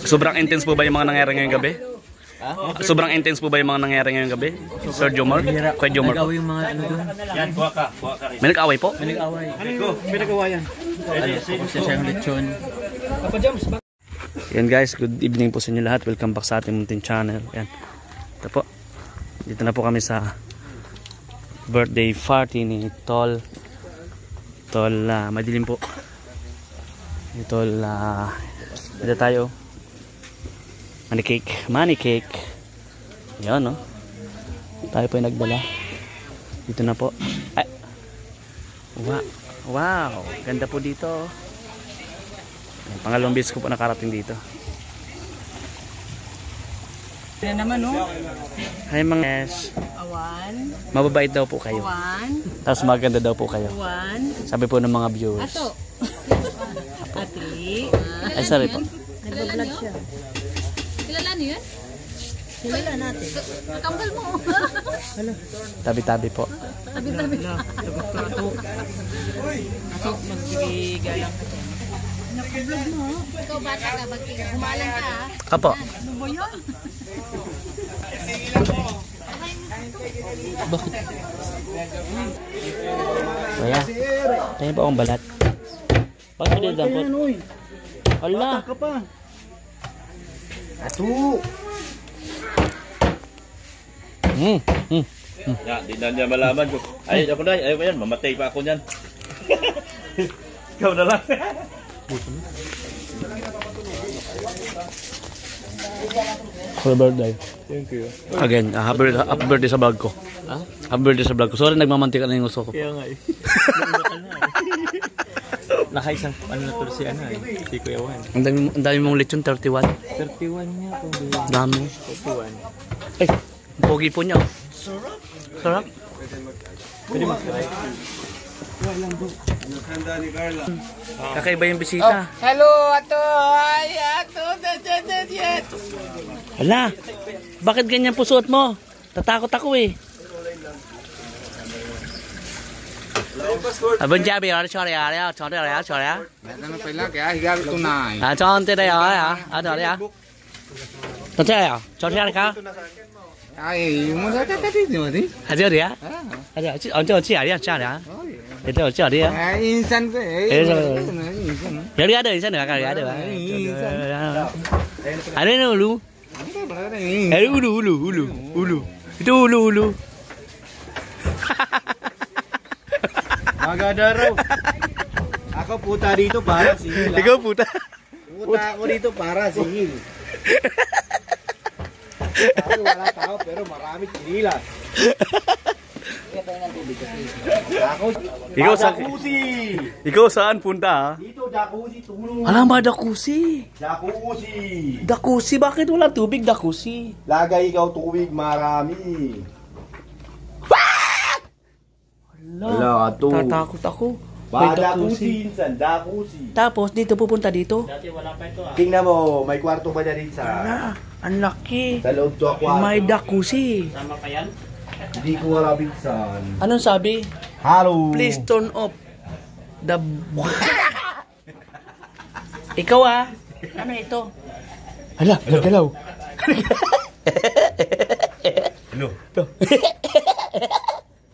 Sobrang intense po ba yung mga nangyari ngayong gabi? Sobrang intense po ba yung mga nangyari ngayong gabi? Sir Jomar? Kuya Jomar po? Nag-away yung mga ano doon. Yan, kuha ka. May nag-away po? May nag-away. May nagawayan. Siya siyang lechon. Yan guys, good evening po sa inyo lahat. Welcome back sa ating munting channel. Yan. Ito po. Dito na po kami sa birthday party ni Tol. Madilim po. Ni Tol, dito tayo. Money cake. Yan, no? Tayo po yung nagdala. Dito na po. Ay. Wow. Ganda po dito. Pangalawang beses ko po nakarating dito. Yan naman, no? Hi mga yes. Awan. Mababait daw po kayo. Awan. Tapos maganda daw po kayo. Awan. Sabi po ng mga viewers. Ato. Ati. Ay, sorry po. Nagbablog siya. Kilala niyo yan? Kilala natin. Kakambal mo. Tabi-tabi po. Tabi-tabi. Ato, magbigalang ka dyan. Nakablog mo. Ikaw bata ka, humalang ka. Apo. Ano ba yun? Bakit? Wala. Tayo pa akong balat. Bakit hindi dampot? Hala. Ka pa. Ato. Ya, di na niya malaman ko. Ay, ako na. Ayaw ko yan. Mamatay pa ako niyan. Ikaw na lang. Happy birthday. Thank you. Again, happy birthday sa vlog ko. Ha? Happy birthday sa vlog ko. Sorry, nagmamantika na yung gusto ko. Kaya nga eh. Nakaisang ano na to si ano eh. Si Kuya Juan. Ang dami mong lechon, 31. 31 niya po. Dami. 31. Ay, pogi po niya. Sarap. Pwede mag-try. Kakaiba yung bisita. Hello, Ato. Ay, Ato. Hala, bakit ganyan po suot mo? Tatakot ako eh. Abang Jabi, sorry. Ano pala kaya higal tunay. Chonte đây rồi hả? Ở đâu đấy hả? Chonte à? Chonte ka? Ay, mo sa tatabi mo di. Ở đây à? Ở đây, ở chỗ chị ở đây cha đấy. Để tôi chờ đi á. Ay, insan ko eh. Insan. Giờ đi ada insan nữa ka ada. Ada no ulu. Ada ulu. Itu ulu. Maganda raw. Ako puta dito para singil. Ikaw puta. Puta ako dito para singil. Ako wala tao pero marami kinila. Ikaw saan punta? Dito jacuzzi tulong. Alam ba Dakusi? Jacuzzi. Bakit wala tubig Dakusi? Lagay ikaw tubig marami. Wala to. Tatakot ako. May Jacuzzi insan, jacuzzi. Tapos dito pupunta dito. Tingnan mo, may kwarto ba dyan sa Ang laki. sa loob to kwarto? May Dakusi. Hindi ko marabit saan. Anong sabi? Hello. Please turn off the... Ikaw Ano ito? Hala, galaw. Hello.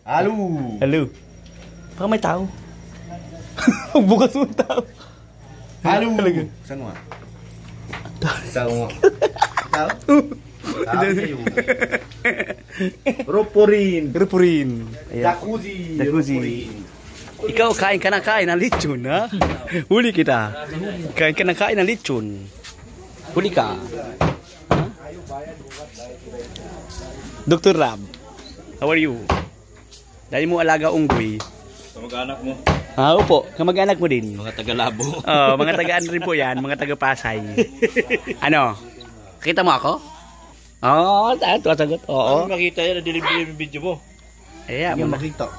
Hello. Hello. Baka may tao. Bukas mo tao. Hello. Saan mo? Saan mo? Tao? Rupurin. Jacuzzi. Ikaw, kain ka ng lechon, ha? Huli kita. Kain ka ng lechon. Huli ka. Ha? Dr. Rab, how are you? Dali mo alaga unggoy. Kamag-anak mo. Opo, kamag-anak mo din. Mga taga-Labo. Mga tagaan rin po yan, mga taga-Pasay. Ano? Kita mo ako? Ito sagot. Oo. Ano makita yan? Na-deliver yung video mo. Ayan, Hindi makita.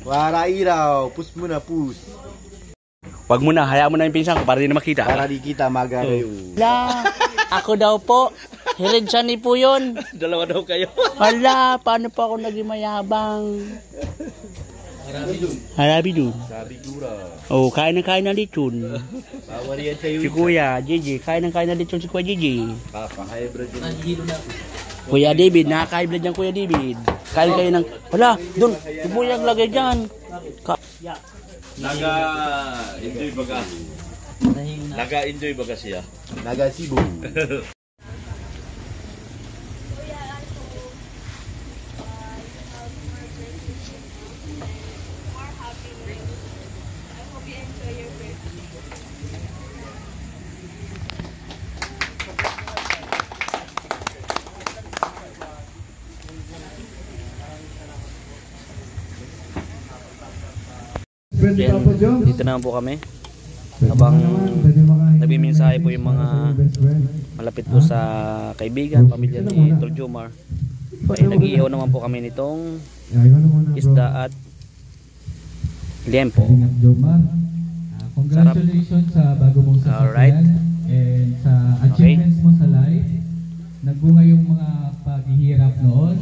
Para ilaw. Push mo na, push. wag mo na, hayaan mo na yung pinsan ko para di na makita. Para di kita magalayo. Hala, ako daw po. Hirinsan ni po yun. Dalawa daw kayo. Hala, paano pa ako naging mayabang? Harabi dun. Sabi dura. Oh, kain na lechon. Awari yan sa'yo. Si Kuya Gigi, kain na lechon si Kuya Gigi. Papa-hybrid yun. Kuya David, nakaka-hybrid yan Kuya David. Kain kayo ng, wala, doon, sibuyang lagay dyan. Naga-enjoy baga. Naga-enjoy baga siya. Naga-Cebu. Yan, dito naman po kami. Habang nagbiminsahe po yung mga malapit po sa kaibigan, pamilya ni Tol Jomar, ay nag-iihaw naman po kami nitong isda at liempo. Congratulations sa bago mong Alright. sasakyan and sa achievements mo sa life. Nagbunga yung mga paghihirap noon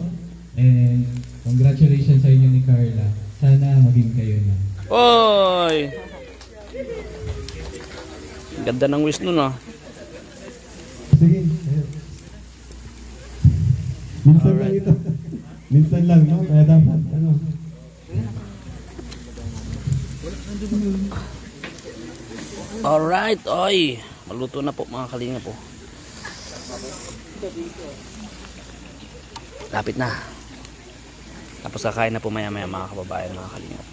and congratulations sa inyo ni Carla. Sana maging kayo na. Oy! Ganda ng wish nun ah. Sige. Minsan lang ito. Minsan lang, no? Kaya dapat, ano? Alright, oy. Maluto na po mga kalinga po. Lapit na. Tapos kakain na po maya-maya mga kababayan, mga kalinga.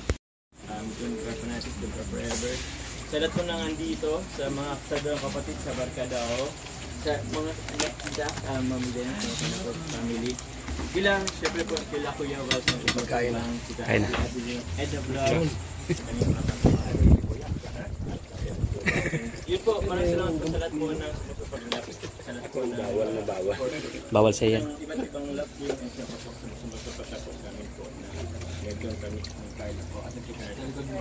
Good Fanatic, Good Forever. Sa lahat po nang andito, sa mga kasadang kapatid sa Barkadao, sa mga anak kita, mamilya sa mga family. Bilang, syempre po, kila Kuya Wals ng ibang lang, sika Edna Vlog. Yun po, maraming salamat po sa lahat po ng sumapapag-lapis. Sa lahat po na Bawal sa yan. iba't ibang love game and siya po sa sumapapag-lapis namin po na nagawin kami ng Carla po at ang Carla.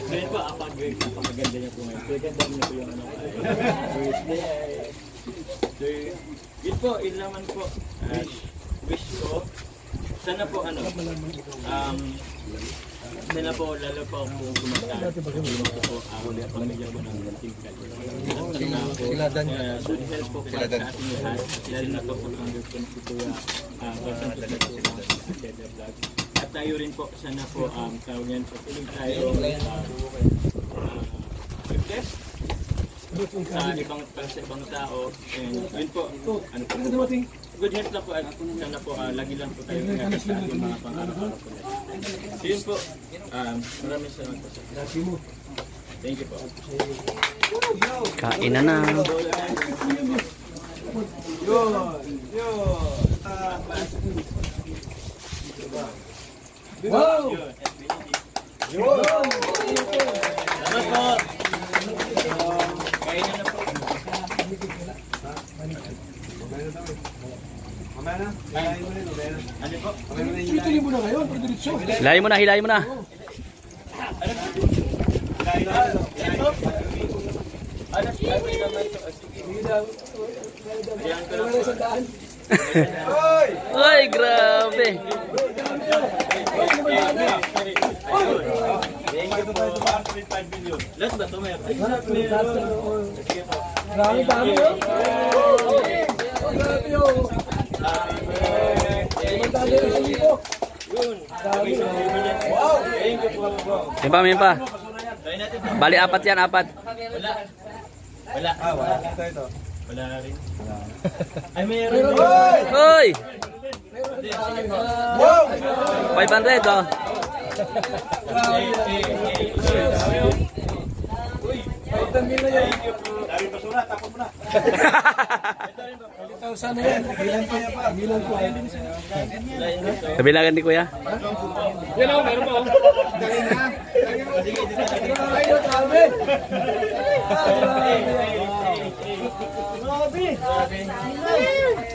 Ngayon po, apagaganda niya po ngayon. Pagaganda niya po yung birthday. So, yun po, yun naman po. Wish ko. Sana po sana po lalo po ako kumanta. Po ako na pamilya ko ng Tingkal. Sana po help po sa ating lahat. Lalo na po kung ang gusto si Kuya Basan po sa Asyeda Vlog. At tayo rin po, sana po tawag yan po. Tuloy tayo request sa ibang tao. And yun po, ano po, good health na po at sana po lagi lang po tayo nagkakit sa ating mga pang-araw-araw po. So yun po, maraming salamat po sa thank you po. Kain na na. Wow! Salamat po! Kain na po. Ano po? Hilahin mo na, hilahin mo na. Ay, grabe. Last ba ito? Grabe dami yun. Grabe yun. Yan pa. Bali apat yan, apat. Wala. Wala rin. Ay, mayroon. Hoy! 500 oh. Kabilangan ni Kuya. Yan ako, meron pa ako.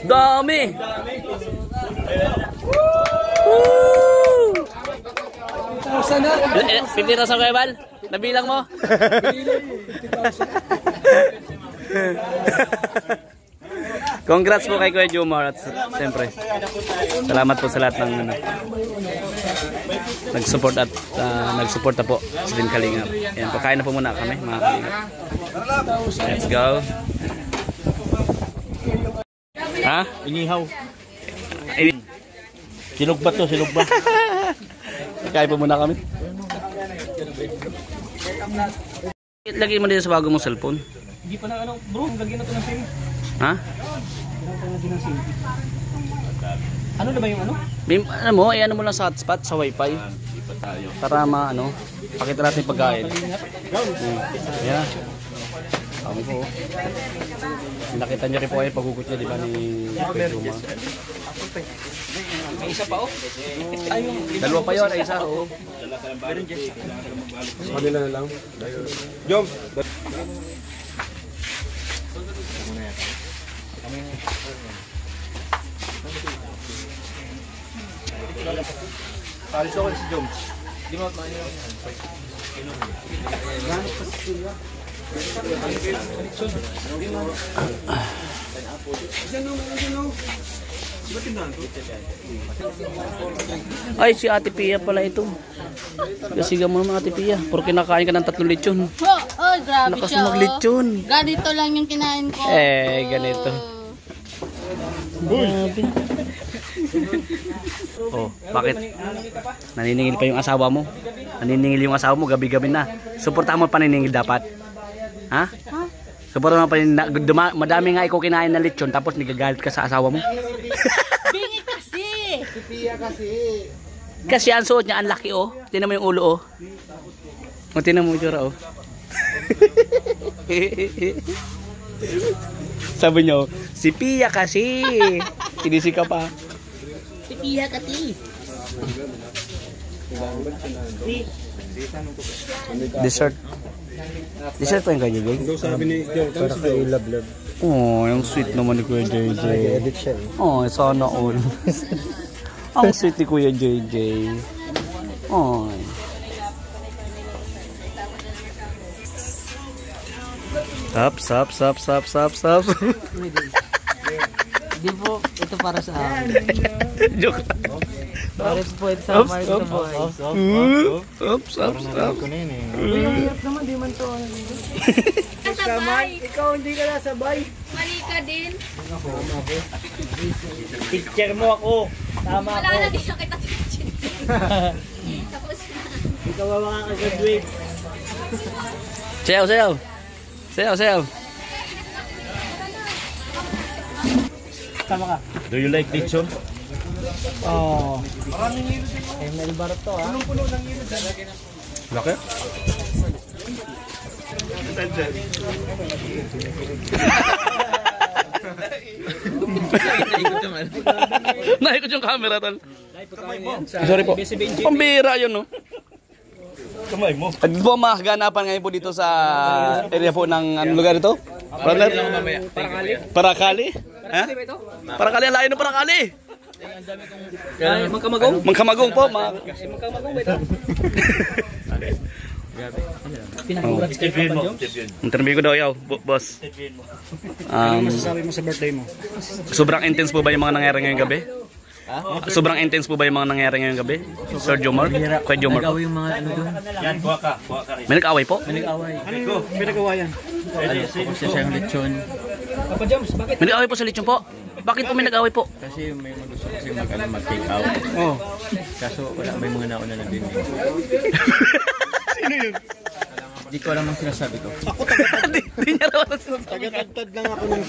Dami! Woo! 50,000 kayo, Bal? Nabilang mo? Congrats po kay Kuya Jomar at siyempre salamat po sa lahat ng nag-support at nag-support na po sa Team Kalingap. Ayan, pagkain na po muna kami mga Kalingap. Let's go. Ha? Inihaw. Silog ba to? Silog ba? Kain po muna kami. Lagay mo dito sa bago mong cellphone. Hindi pa na ano, bro, lagyan na to ng SIM. Ha? Ano na ba yung ano? Ano mo, ano mo lang sa hotspot, sa wifi. Para pakita natin yung pagkain. Ayan. Kami po. Nakita niyo rin po kayo paghugot niya, di ba, ni Pedruma. May isa pa oh. Dalawa pa yun, isa oh. Kanila na lang. Jom! Alis ako si Jom. Di mo maano yung Ay, si Ate Pia pala ito. Kasiga mo naman Ate Pia. Porque nakain ka ng 3 lechon. Oh, grabe Lakas siya. mag-lechon. Ganito lang yung kinain ko. Ganito. Grabe. Oh, bakit? Naniningil pa yung asawa mo. Naniningil yung asawa mo gabi-gabi na. Suportahan mo paniningil dapat. Ha? Suportahan mo paniningil. Madami nga ikaw kinain na lechon tapos nagagalit ka sa asawa mo. Bingi kasi. Kasi ang suot niya, ang laki oh. Tingnan mo yung ulo oh. Tingnan mo yung tsura oh. Sabi niyo, si Pia kasi. Tinisi ka pa. Si Pia kasi. Dessert. Dessert pa yung kanya, Jay? Sabi ni Jom, para kay Love. Oh, yung sweet naman ni Kuya JJ. Oh, sana all. Ang sweet ni Kuya JJ. Oh. Sap. Di po, ito para sa akin. Joke. Para po ito sa Mark sa buhay. Sap. Ang hirap naman, di man to. Kasabay. Ikaw hindi ka nasabay. Mali ka din. Teacher mo ako. Tama Wala ako. na din siya kita teaching. Tapos na. Ikaw ang makakagraduate. Sayaw. Tama ka. Do you like lechon? Oh. ML Barot to ha. Punong-puno ng yelo dyan. Laki? Naikot yung camera tol. Sorry po. Pambira yun no. Kamay mo. At po mga kaganapan ngayon po dito sa area po ng anong lugar ito? Parakali? Ha? Parakali, ang layo ng Parakali. Mangkamagong po. Magkamagong ba ito? Stephen mo. Interview ko daw yaw, boss. Masasabi mo sa birthday mo? Sobrang intense po ba yung mga nangyari ngayong gabi? Sobrang intense po ba yung mga nangyari ngayong gabi? Sir Jomar? Kuya Jomar po? Nag-away yung mga ano doon. Yan, kuha ka rin. May nag-away po? May nag-away. Pinagawayan. Kasi siyang lechon. Papa Joms, bakit? May nag-away po sa lechon po? Bakit po may nag-away po? Kasi may mga gusto kasi mag-take out. Oh. Kaso wala, may mga nauna na din. Sino yun? Hindi ko alam ang sinasabi ko. Hindi niya raw ang sinasabi. Tagatagtad lang ako ng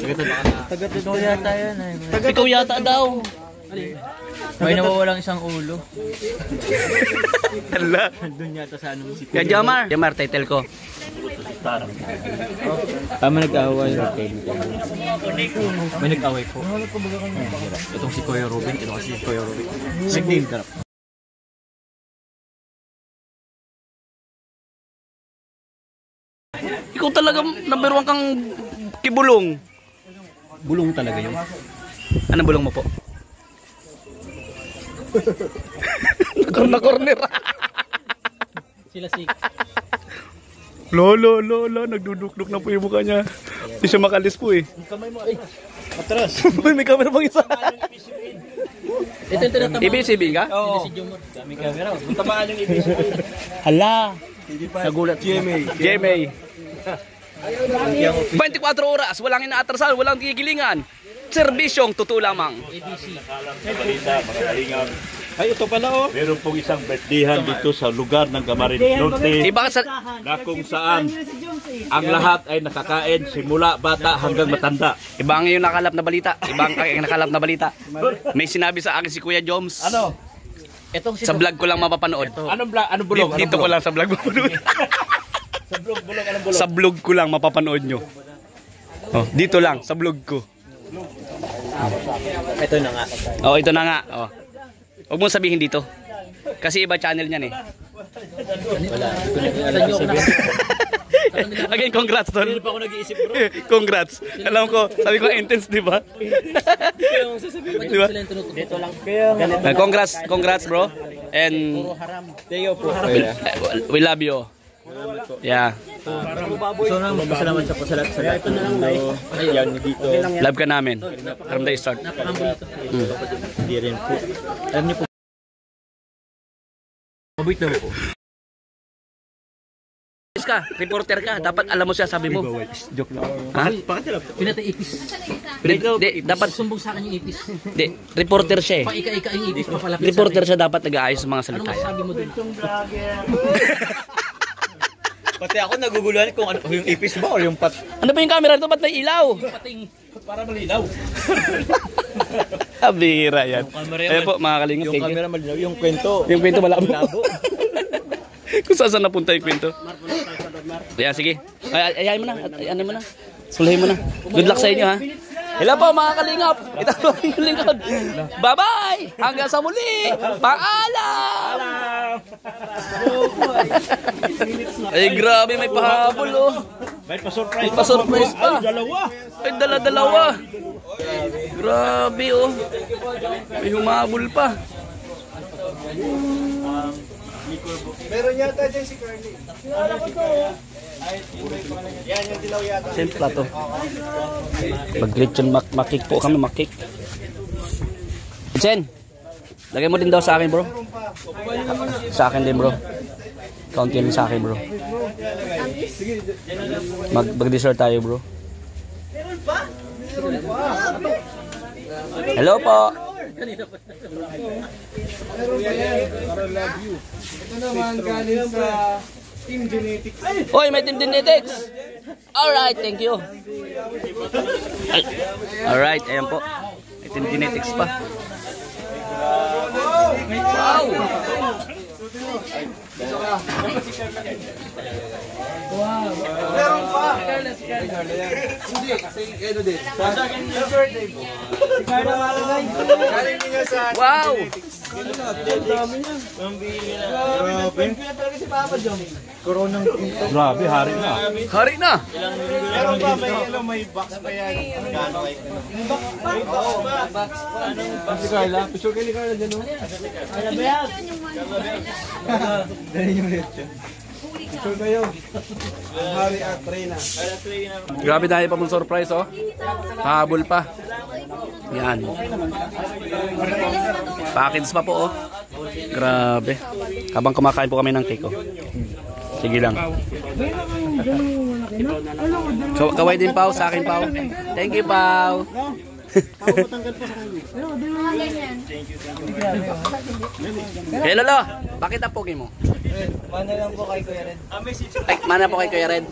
Tagatid ko yata yan. Ikaw yata daw. May nawawalang isang ulo. Hala. Doon yata sa anong si Kaya Jomar. Jomar, title ko. Tama nag-away. May nag-away po. Itong si Kuya Robin. Ito kasi si Kuya Robin. Nag-name drop. Ikaw talaga number 1 kang kibulong. Bulong talaga yun. Anong bulong mo po? Na-corner. Sila si... Lolo, nagduduk-duk na po yung mukha niya. Hindi siya makalis po eh. Kamay mo, ay. Atras. Uy, may camera pang isa. Ito yung tinatamaan. ABCB ka? Oo. Daming camera. Tamaan yung ibig. Hala. Nagulat. GMA. 24 oras, walang inaatrasan, walang gigilingan. Serbisyong totoo lamang. Balita, mga kalingap. Ay, ito pala oh. Meron pong isang birthdayhan dito sa lugar ng Camarines Iba sa na kung saan ang lahat ay nakakain simula bata hanggang matanda. iba ang yung nakalap na balita. Iba ang nakalap na balita. May sinabi sa akin si Kuya Joms. Ano? Itong Sa vlog ko lang mapapanood. Anong bulong? Dito ko lang sa vlog mapapanood. Sa bulong, anong bulong? Sa vlog ko lang mapapanood nyo. Oh, dito lang sa vlog ko. Ito na nga. Oh, ito na nga. Oh. Huwag mong sabihin dito. Kasi iba channel niyan eh. Wala. Alam nyo ako na. Again, congrats Don. Hindi pa ako nag-iisip bro. Congrats. Alam ko, sabi ko intense, di ba? Kaya mong sasabihin. Di ba? Dito lang. Kaya Congrats bro. And Teo po. we love you. Yeah. So na magpasalamat siya po sa lahat sa lahat ng mundo. Ayan, dito. Love ka namin. From the start. Napakahambol ito. Hindi rin po. Alam niyo po. Mabait na po. Ka, reporter ka, dapat alam mo siya sabi mo. Joke lang. Ha? Pinatay ipis. Dapat Sumbong sa akin yung ipis. reporter siya eh. Paika-ika yung ipis papalapit. Reporter siya, dapat nag-aayos sa mga Ano salita. masasabi mo dun? Pati ako naguguluhan kung ano yung ipis ba o yung Ano ba yung camera nito? Ba't may ilaw? pating para malinaw. Abira yan. camera Eh po, mga kalingap. Yung camera malinaw, yung kwento. Yung kwento malabo. Labo. Kung saan napunta yung kwento. Kaya sige. Ayayin mo na. Ayayin mo na. Sulahin mo na. Good luck sa inyo ha. Hello po mga kalingap. Ito po yung lingkod. Bye-bye. Hanggang sa muli. Paalam. Ay grabe, may pahabol oh. May pa-surprise. May pa-surprise pa. Dalawa. Ay dala-dalawa. Grabe oh. May humabol pa. Meron yata dyan si Carly. Yan yung dilaw yata. Same plato. Mag-glitch makik po kami, makik. Chen, lagay mo din daw sa akin bro. Sa akin din bro. Kaunti din sa akin bro. Mag-dessert tayo bro. Hello po. Ito naman galing sa Team Genetics. Hoy, may Team Genetics. Alright, thank you. Alright, ayan po. May Team Genetics pa. Wow! Meron pa. Hindi, kasi ano din. Sa akin yung birthday mo. Si Carla malagay. Galing niya sa Wow! ang dami niya. Grabe. Pinatalaga si Papa John. Coronang pinto. Grabe, hari na. Hari na! Meron pa, may box pa yan. Gano'n kayo? Box pa. Si Carla. Picture kayo ni Carla dyan, no? Ano ba yan? Ganyan yung reaction. Picture kayo. Ang hari at Reyna. Grabe tayo pa mong surprise oh. Habol pa. Yan. Package pa po oh. Grabe. Habang kumakain po kami ng cake oh. Sige lang. So, kaway din Pao, sa akin Pao. Thank you Pao. Hey Lolo, bakit ang pogi mo? Mana lang po kay Kuya Red. Ay, mana po kay Kuya Red.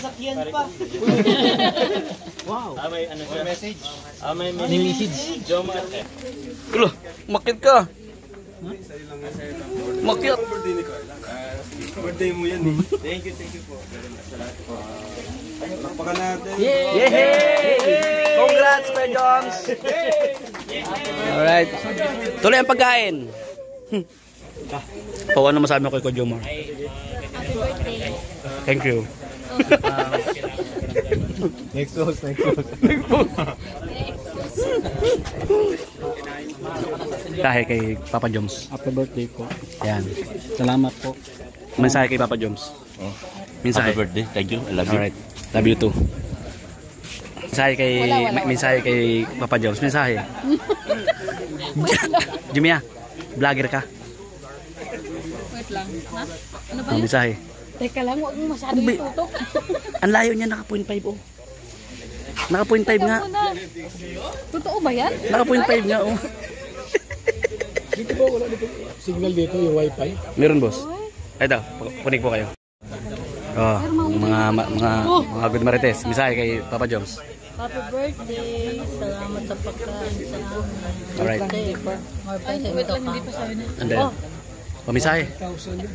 Sakyan pa. Wow. May ano siya? Message. May message. Joma. Ulo, makit ka. Makit. Birthday mo yan eh. Thank you po. Pakpakan natin. Yay! Congrats, Kuya Joms! Alright. Tuloy ang pagkain. Pawa na masabi ko kay Kuya Jomar. Thank you. Next host. Dahil kay Papa Joms. Happy birthday po. Yan. Salamat po. Mensahe kay Papa Joms. Oh. Mensahe. Happy birthday. Thank you. I love you. Alright. Love you too. Mensahe kay Papa Joms. Mensahe. Jimmy, vlogger ka. Wait lang. Ha? Ano ba Oh, yun? mensahe. Teka lang, huwag mo masyado itutok. Ang layo niya, naka 0.5 oh. Naka 0.5 nga. Totoo ba yan? Naka 0.5 nga oh. Dito po, wala dito. Signal dito, yung wifi. Meron boss. Ito, punik po kayo. Oh, mga good marites. Mensahe kay Papa Joms. Happy birthday. Salamat sa pagkain sa amin. Alright. Ay, wait lang, hindi pa sabi na. And then, pamisahe.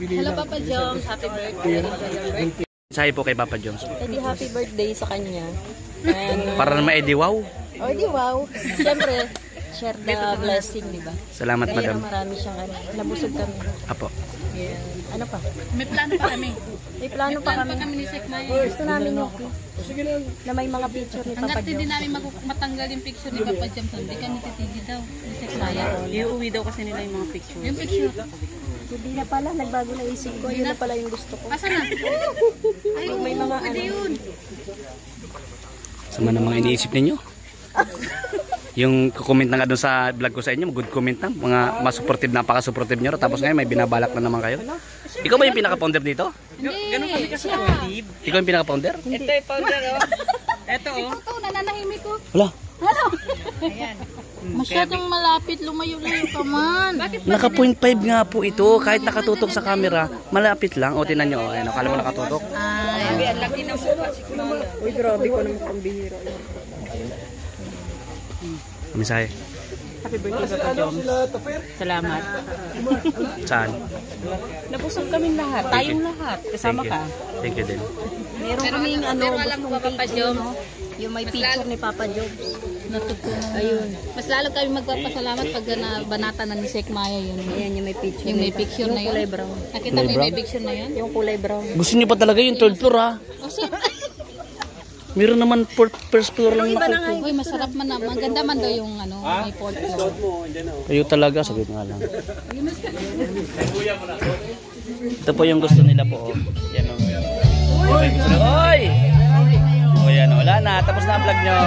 Hello, Papa Joms. Happy birthday. Mensahe po kay Papa Joms. Edi happy birthday sa kanya. And, Para naman edi wow. oh, di wow. Siyempre, share the blessing, di ba? Salamat Kaya madam. marami siyang nabusog kami. Apo. Yeah. Ano pa? May plano pa kami. May plano pa kami. Kami ni Sek Maya. Gusto namin yung na may mga picture ni Papa Hanggat hindi Jones. namin matanggal yung picture ni Papa Joms, hindi kami titigil daw. Ni Sek Maya. Iuwi daw kasi nila yung mga picture. Yung picture. Hindi na pala, nagbago na isip ko. Yun na pala yung gusto ko. Asa na? Ay, May mga pwede yun. Sama na mga iniisip ninyo. Yung comment na nga doon sa vlog ko sa inyo, good comment na. Mga masupportive, napaka-supportive nyo. Tapos ngayon may binabalak na naman kayo. Ikaw ba yung pinaka-founder dito? Ganun kami kasi Ikaw yung pinaka-founder? Ito yung powder, oh. Ito oh. Nananahimik ko. Wala. Ano? Masyadong malapit, lumayo-layo ka man. Bakit Naka 0.5 nga po ito. Kahit nakatutok sa camera, malapit lang. O, tinan nyo. Ayun, akala mo nakatutok. Ay, ang laki ng mukha si Kumala. Uy, grabe ko naman pambihira. Mensahe. Happy birthday, Papa Jones. Salamat. Saan? Nabusog kaming lahat. Tayong lahat. Kasama ka. Thank you din. Meron kaming pero alam mo ba, Papa Joms? Yung may picture ni Papa Jones. Natutunan. Ayun. Mas lalo kami magpapasalamat pag nabanata na ni Sek Maya yun. Ayan yung may picture. Yung may picture na Yung kulay yun. brown. Nakita mo yung may picture na yun? Yung kulay brown. Gusto niyo pa talaga yung third floor ha? Oh, siyempre. Meron naman first floor lang Iba na nga Uy, masarap man na. Maganda man daw yung ano, may fourth floor. Kayo talaga, sagot nga lang. Ito po yung gusto nila po. Oh. Yan o. Yung gusto nila. Oy! O yan, wala na. Tapos na ang vlog nyo.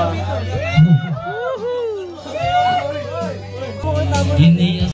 Hindi